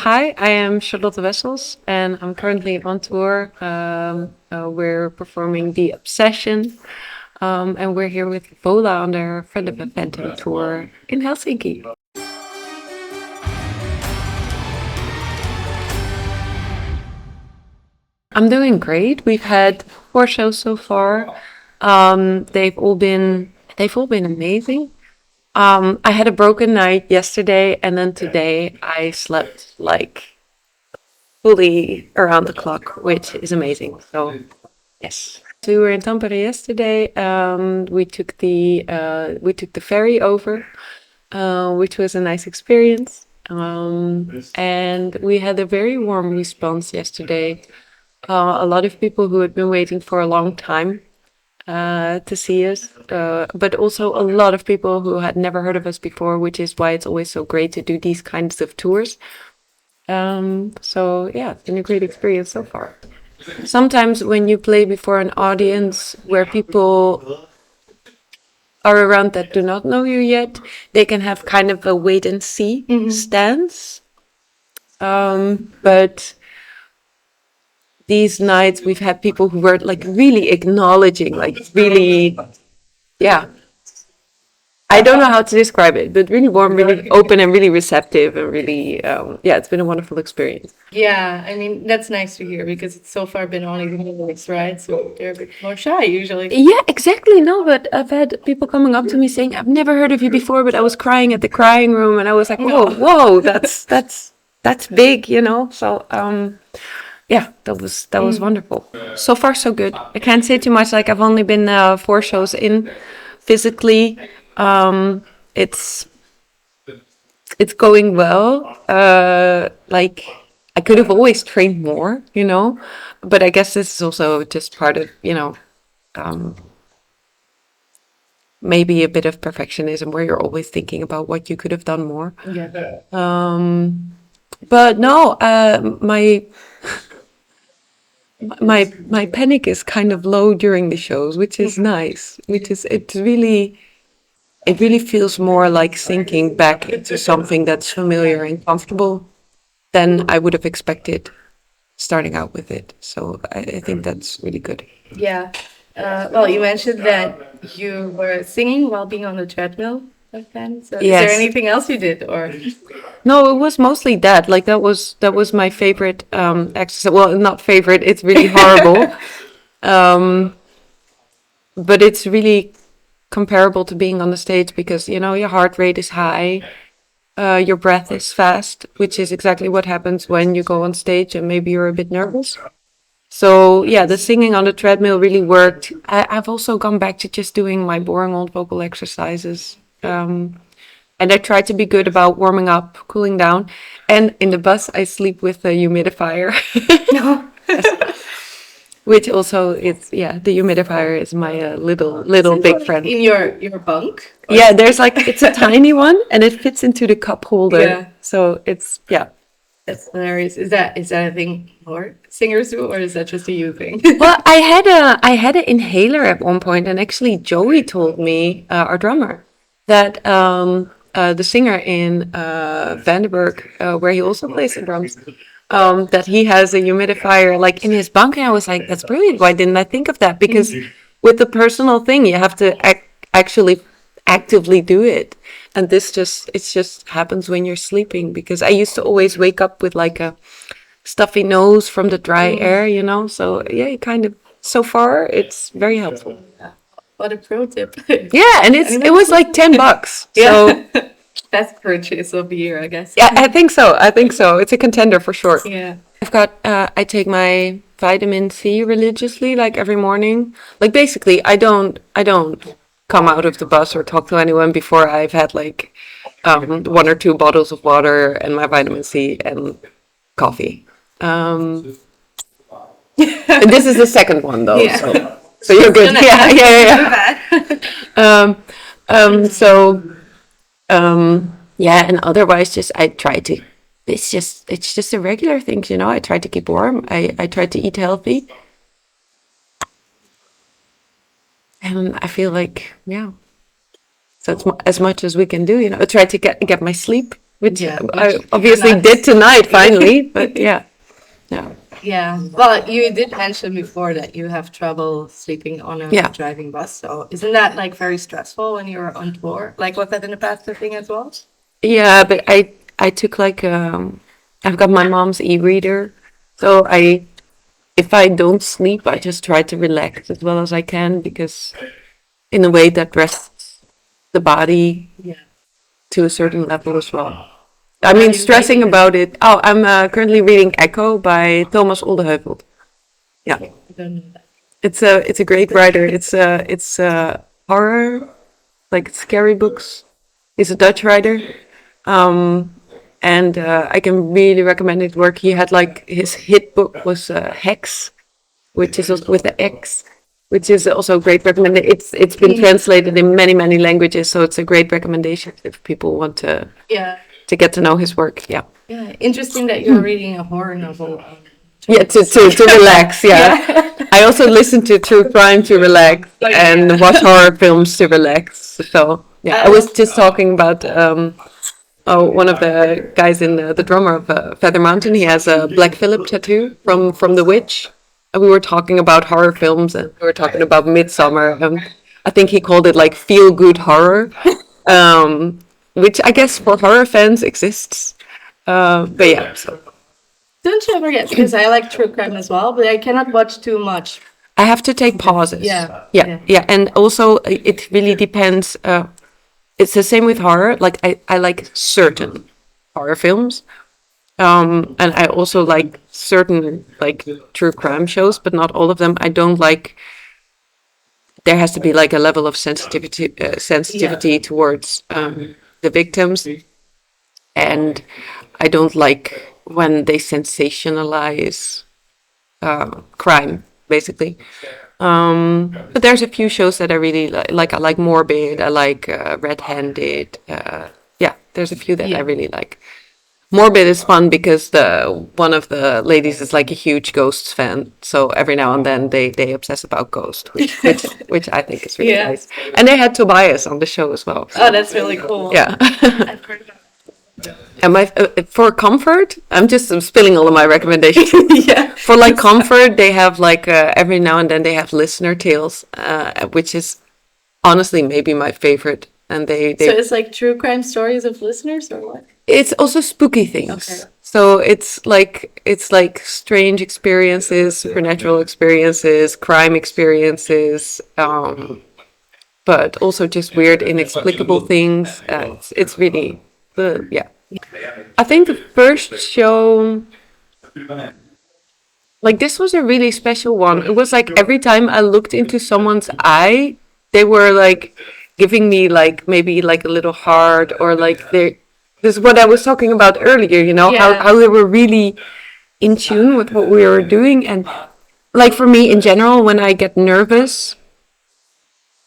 Hi, I am Charlotte Wessels, and I'm currently on tour. We're performing The Obsession, and we're here with VOLA on their Friend of a Phantom tour in Helsinki. I'm doing great. We've had 4 shows so far. They've all been amazing. I had a broken night yesterday, and then today I slept like fully around the clock, which is amazing. So yes. So we were in Tampere yesterday. We took the ferry over, which was a nice experience. And we had a very warm response yesterday. A lot of people who had been waiting for a long time to see us, but also a lot of people who had never heard of us before, which is why it's always so great to do these kinds of tours. So yeah, it's been a great experience so far. Sometimes when you play before an audience where people are around that do not know you yet, they can have kind of a wait and see stance. But these nights we've had people who were like really acknowledging, like really, yeah. I don't know how to describe it, but really warm, really open, and really receptive, and really, yeah, it's been a wonderful experience. Yeah, I mean, that's nice to hear because it's so far been only the lyrics, right? So they're a bit more shy usually. Yeah, exactly. No, but I've had people coming up to me saying, "I've never heard of you before, but I was crying at the crying room," and I was like, "Whoa, whoa, that's big," you know. So, yeah, that was wonderful. So far, so good. I can't say too much. Like I've only been 4 shows in physically. It's going well. Like I could have always trained more, you know, but I guess this is also just part of, um, maybe a bit of perfectionism where you're always thinking about what you could have done more. Yeah. But no, my panic is kind of low during the shows, which is nice. It really feels more like sinking back into something that's familiar and comfortable than I would have expected starting out with it. So I think that's really good. Yeah. Well, you mentioned that you were singing while being on the treadmill back then. So is there Yes. anything else you did or? No, it was mostly that. Like that was my favorite exercise. Well, not favorite. It's really horrible. Um, but it's really comparable to being on the stage because your heart rate is high, your breath is fast, which is exactly what happens when you go on stage and maybe you're a bit nervous. So yeah, the singing on the treadmill really worked. I've also gone back to just doing my boring old vocal exercises. And I try to be good about warming up, cooling down. And in the bus, I sleep with a humidifier. No. Which also is, yeah, the humidifier is my little big friend. In your bunk? Yeah, it's a tiny one and it fits into the cup holder. Yeah. So it's, yeah. That's hilarious. Is that a thing more singers do, or is that just a you thing? Well, I had an inhaler at one point, and actually Joey told me, our drummer, that the singer in Vandenberg, where he also plays the drums, that he has a humidifier like in his bunk, and I was like, that's brilliant. Why didn't I think of that? Because with the personal thing, you have to actually actively do it, and it just happens when you're sleeping. Because I used to always wake up with like a stuffy nose from the dry air, So yeah, so far it's very helpful. What a pro tip. Yeah, and it was like $10. Yeah. So Best purchase of the year, I guess. yeah, I think so. It's a contender for sure. Yeah. I take my vitamin C religiously, like every morning. Like basically, I don't come out of the bus or talk to anyone before I've had like 1 or 2 bottles of water and my vitamin C and coffee. And this is the second one though, Yeah. so you're good. Yeah. Yeah, and otherwise, just I try to. It's just a regular thing, I try to keep warm. I try to eat healthy, and I feel like, yeah. So it's as much as we can do, I try to get my sleep, which Yeah, I which obviously you're not- did tonight finally. But yeah, yeah, Yeah. Well, you did mention before that you have trouble sleeping on a yeah. driving bus. So isn't that like very stressful when you're on tour? Like was that in the past the thing as well? Yeah, but I took like I've got my mom's e-reader, so I if I don't sleep, I just try to relax as well as I can because in a way that rests the body Yeah. to a certain level as well. I What are mean, you stressing reading? about it. Oh, I'm currently reading Echo by Thomas Oldeheuvelt. Yeah, I don't know that. it's a great writer. It's horror, like scary books. He's a Dutch writer. And I can really recommend his work. He had like his hit book was Hex, which is also with the X, which is also a great recommendation. It's been translated in many languages, so it's a great recommendation if people want Yeah. to get to know his work. Yeah, Yeah. Interesting that you're reading a horror novel. yeah, to relax. Yeah. I also listen to true crime to relax and watch horror films to relax. So yeah, I was just talking about one of the guys in the drummer of Feather Mountain. He has a Black Phillip tattoo from The Witch. And we were talking about horror films, and we were talking about Midsummer. I think he called it like feel good horror, which I guess for horror fans exists. But yeah, so Don't you ever get because I like true crime as well, but I cannot watch too much. I have to take pauses. Yeah, Yeah, yeah. yeah. And also, it really depends. It's the same with horror. Like, I like certain horror films. And I also like certain, like, true crime shows, but not all of them. I don't like. There has to be, like, a level of sensitivity towards the victims. And I don't like when they sensationalize crime, basically. But there's a few shows that I really like. I like Morbid. I like Red Handed. Yeah, there's a few that I really like. Morbid is fun because the one of the ladies is like a huge Ghosts fan. So every now and then they obsess about Ghost, which I think is really Yeah. nice. And they had Tobias on the show as well. So, Oh, that's really cool. yeah. I've heard about And for comfort, I'm just spilling all of my recommendations. Yeah. For like comfort, they have like every now and then they have listener tales, which is honestly maybe my favorite. And So it's like true crime stories of listeners or what? it's also spooky things. Okay. So it's like strange experiences, supernatural experiences, crime experiences, but also just weird, inexplicable things. It's really yeah. I think the first show, like this was a really special one. It was like every time I looked into someone's eye, they were like giving me like maybe like a little heart or like they. This is what I was talking about earlier. You know Yeah. how they were really in tune with what we were doing, and like for me in general, when I get nervous,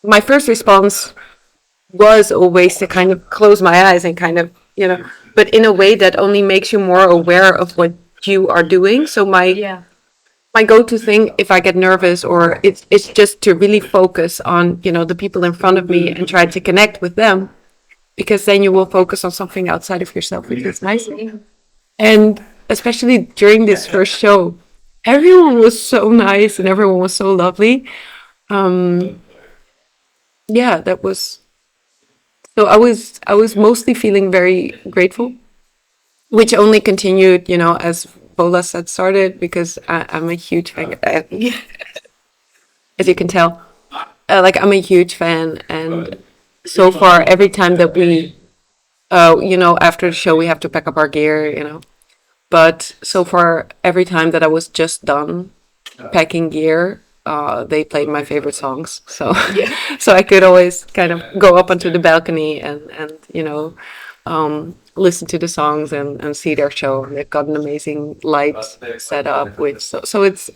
my first response was always to kind of close my eyes and kind of, but in a way that only makes you more aware of what you are doing. So Yeah. my go-to thing if I get nervous or it's just to really focus on, the people in front of me and try to connect with them, because then you will focus on something outside of yourself, which is nice. And especially during this first show, everyone was so nice and everyone was so lovely. Yeah, that was so I was mostly feeling very grateful, which only continued, as VOLA said started, because I'm a huge fan. As you can tell, like I'm a huge fan, and so far every time that we, after the show we have to pack up our gear. But so far every time that I was just done packing gear, they played my favorite songs. So so I could always kind of go up onto the balcony and listen to the songs and see their show. They've got an amazing light set up, which so it's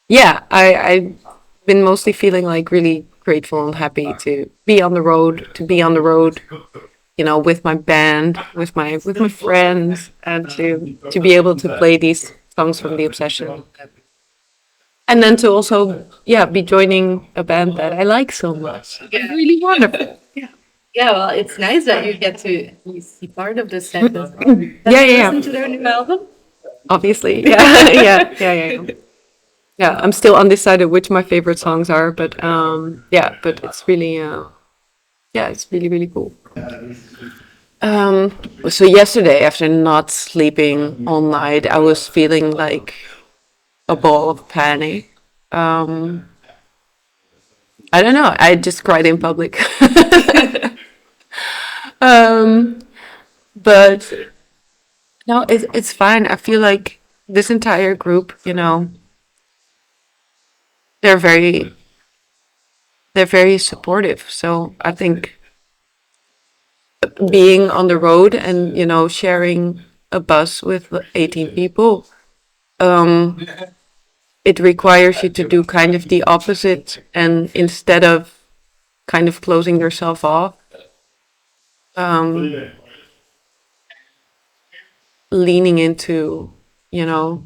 yeah. I've been mostly feeling like really grateful and happy to be on the road, with my band, with my friends, and to be able to play these songs from the Obsession. And then to also, be joining a band that I like so much. It's really wonderful. Yeah. Yeah, well, it's nice that you get to at least see part of the set as well. Have Yeah, you yeah, listened yeah. to their new album? Obviously, yeah, yeah, yeah, yeah, yeah. Yeah, I'm still undecided which my favorite songs are, but yeah, but it's really, yeah, it's really, really cool. Um, so yesterday, after not sleeping all night, I was feeling like a ball of panic. Um, I don't know. I just cried in public. um, but no, it's fine. I feel like this entire group, they're very they're very supportive. So I think being on the road and sharing a bus with 18 people, um, it requires you to do kind of the opposite, and instead of kind of closing yourself off, um, leaning into you know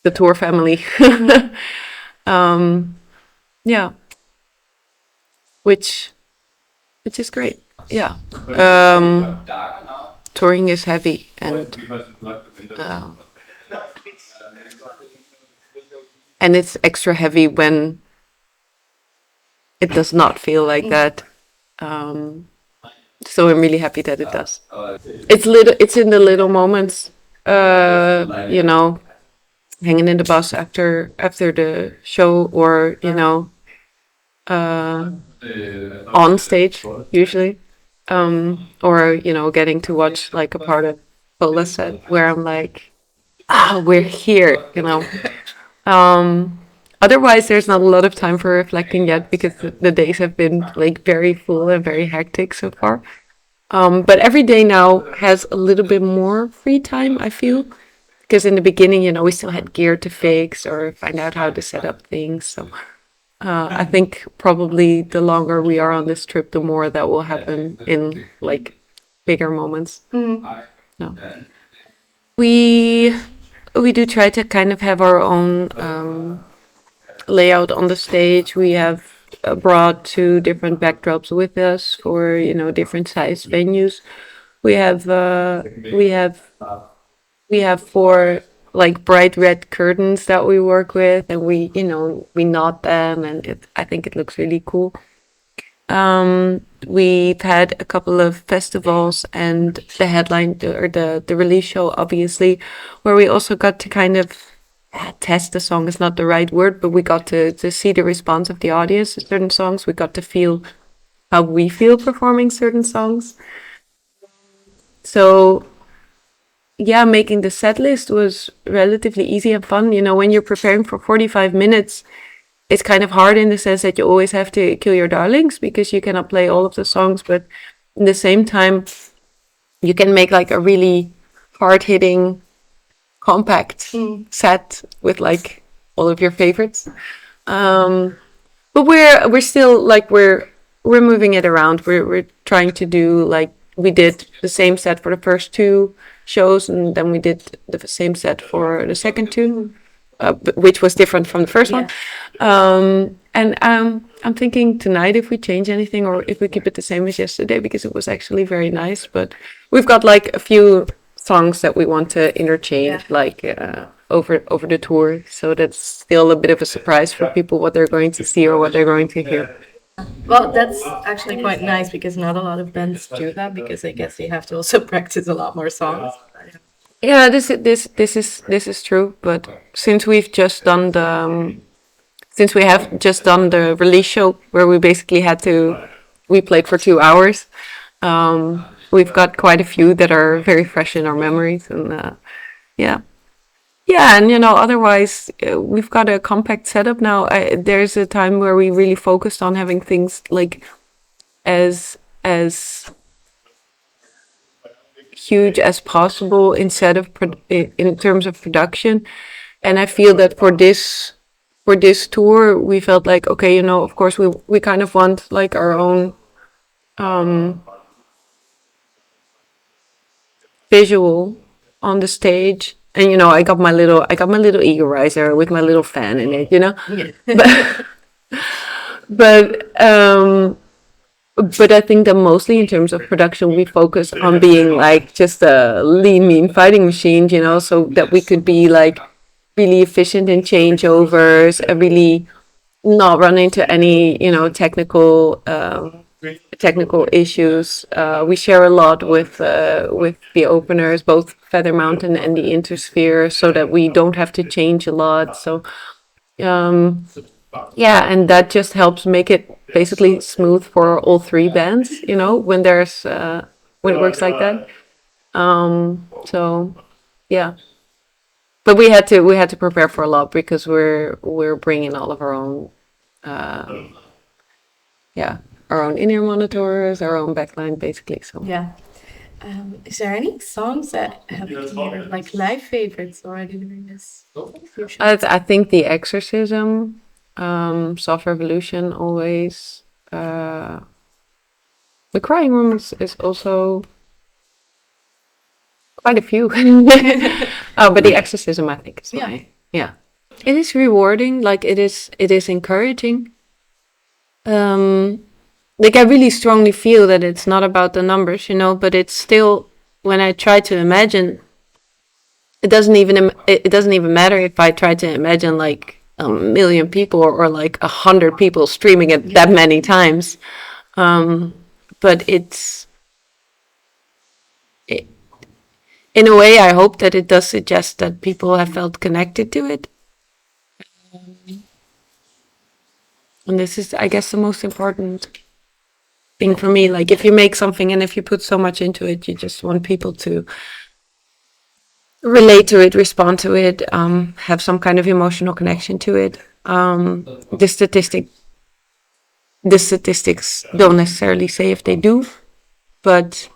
the tour family. um, yeah, which which is great. Yeah. Um, touring is heavy, uh, and it's extra heavy when it does not feel like that. Um, so I'm really happy that it does. It's in the little moments, hanging in the bus after the show, or uh, on stage usually, or getting to watch like a part of VOLA set where I'm like, ah, we're here. Otherwise, there's not a lot of time for reflecting yet because the days have been like very full and very hectic so far. But every day now has a little bit more free time, I feel. Because in the beginning, we still had gear to fix or find out how to set up things. So I think probably the longer we are on this trip, the more that will happen in like bigger moments. No. We we do try to kind of have our own layout on the stage. We have brought two different backdrops with us for different size venues. We have uh, we have we have four like bright red curtains that we work with, and we knot them, and I think it looks really cool. We've had a couple of festivals and the headline or the release show, obviously, where we also got to kind of test the song is not the right word, but we got to see the response of the audience to certain songs. We got to feel how we feel performing certain songs. So yeah, making the set list was relatively easy and fun. When you're preparing for 45 minutes, it's kind of hard in the sense that you always have to kill your darlings because you cannot play all of the songs, but in the same time, you can make like a really hard hitting, compact set with like all of your favorites. Um, but we're still like we're moving it around. We're trying to do like we did the same set for the first two shows, and then we did the same set for the second two, which was different from the first one. And I'm thinking tonight if we change anything or if we keep it the same as yesterday because it was actually very nice. But we've got like a few songs that we want to interchange, like over the tour. So that's still a bit of a surprise for people what they're going to see or what they're going to hear. Well, that's actually quite nice because not a lot of bands do that because I guess they have to also practice a lot more songs. Yeah, this is true. But since we've just done since we have just done the release show where we played for 2 hours. We've got quite a few that are very fresh in our memories, and yeah, yeah, and otherwise we've got a compact setup now. There's a time where we really focused on having things like as huge as possible instead of in terms of production, and I feel that for this tour we felt like okay, of course we kind of want like our own um visual on the stage. And I got my little equalizer with my little fan in it. Yeah. But but But I think that mostly in terms of production, we focus on being like just a lean, mean fighting machine, you know, so that we could be like really efficient in changeovers, really not run into any, you know, technical issues. We share a lot with the openers, both Feather Mountain and the Intersphere, so that we don't have to change a lot. So um, yeah, and that just helps make it basically smooth for all three bands, you know, when it works like that. So yeah, but we had to prepare for a lot because we're bringing all of our own, uh, yeah, our own in-ear monitors, our own backline, basically. So Yeah. Is there any songs that have become your like live favorites already during this fusion? I think the Exorcism, Soft Revolution, always. The Crying Room is also quite a few. But the Exorcism, I think, is Yeah. yeah. It is rewarding. Like it is encouraging. Like I really strongly feel that it's not about the numbers, you know, but it's still when I try to imagine, it doesn't even matter if I try to imagine like a million people or like 100 people streaming it that many times. But it, in a way, I hope that it does suggest that people have felt connected to it. And this is, I guess, the most important thing for me. Like, if you make something and if you put so much into it, you just want people to relate to it, respond to it, have some kind of emotional connection to it. The statistics don't necessarily say if they do, but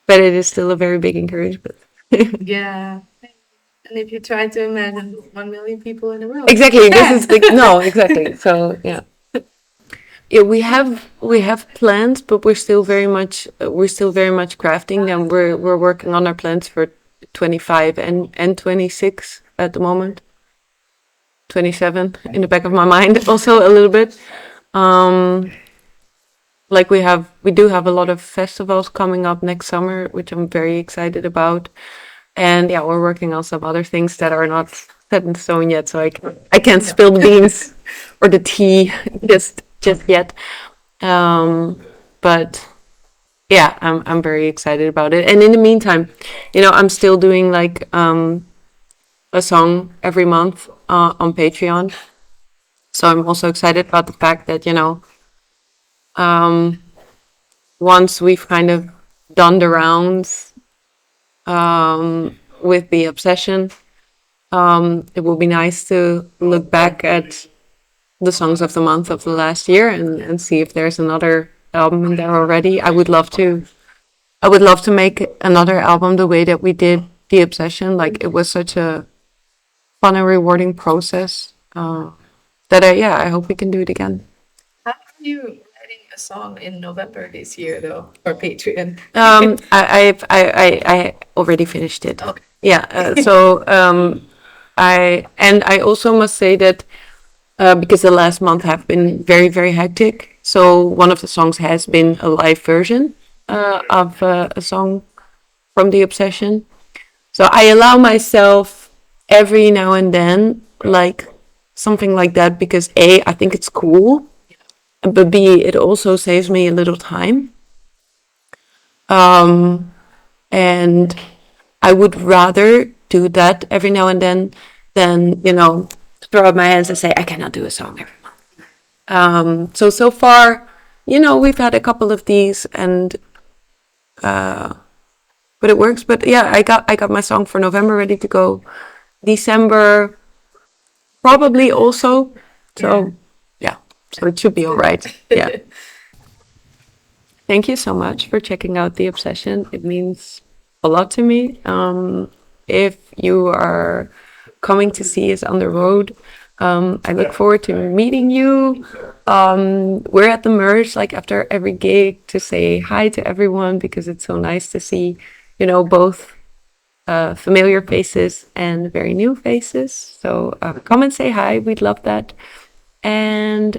it is still a very big encouragement. Yeah. And if you try to imagine 1 million people in the room. Exactly. This is no, exactly. So yeah. Yeah, we have plans, but we're still very much crafting them. We're working on our plans for 25 and 26 at the moment. 27 in the back of my mind also a little bit. Like we do have a lot of festivals coming up next summer, which I'm very excited about. And yeah, we're working on some other things that are not set in stone yet, so I can't spill the beans or the tea just yet. But yeah, I'm very excited about it. And in the meantime, I'm still doing like a song every month on Patreon. So I'm also excited about the fact that once we've kind of done the rounds with the obsession, it will be nice to look back at the songs of the month of the last year and see if there's another album in there already. I would love to make another album the way that we did the obsession. Like it was such a fun and rewarding process that I hope we can do it again. How are you writing a song in November this year, though, for Patreon? I already finished it. Okay. Yeah. I also must say that because the last month have been very, very hectic. So one of the songs has been a live version of a song from the obsession. So I allow myself every now and then like something like that because A, I think it's cool, but B, it also saves me a little time. And I would rather do that every now and then than, throw up my hands and say, I cannot do a song every month. So far, we've had a couple of these and, but it works. But yeah, I got my song for November ready to go. December, probably also. So yeah, so it should be all right. Yeah. Thank you so much for checking out The Obsession. It means a lot to me. If you are coming to see us on the road, I look forward to meeting you. We're at the merge like after every gig to say hi to everyone because it's so nice to see, both familiar faces and very new faces. So come and say hi. We'd love that. And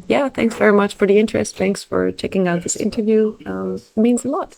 yeah, thanks very much for the interest. Thanks for checking out this interview. It means a lot.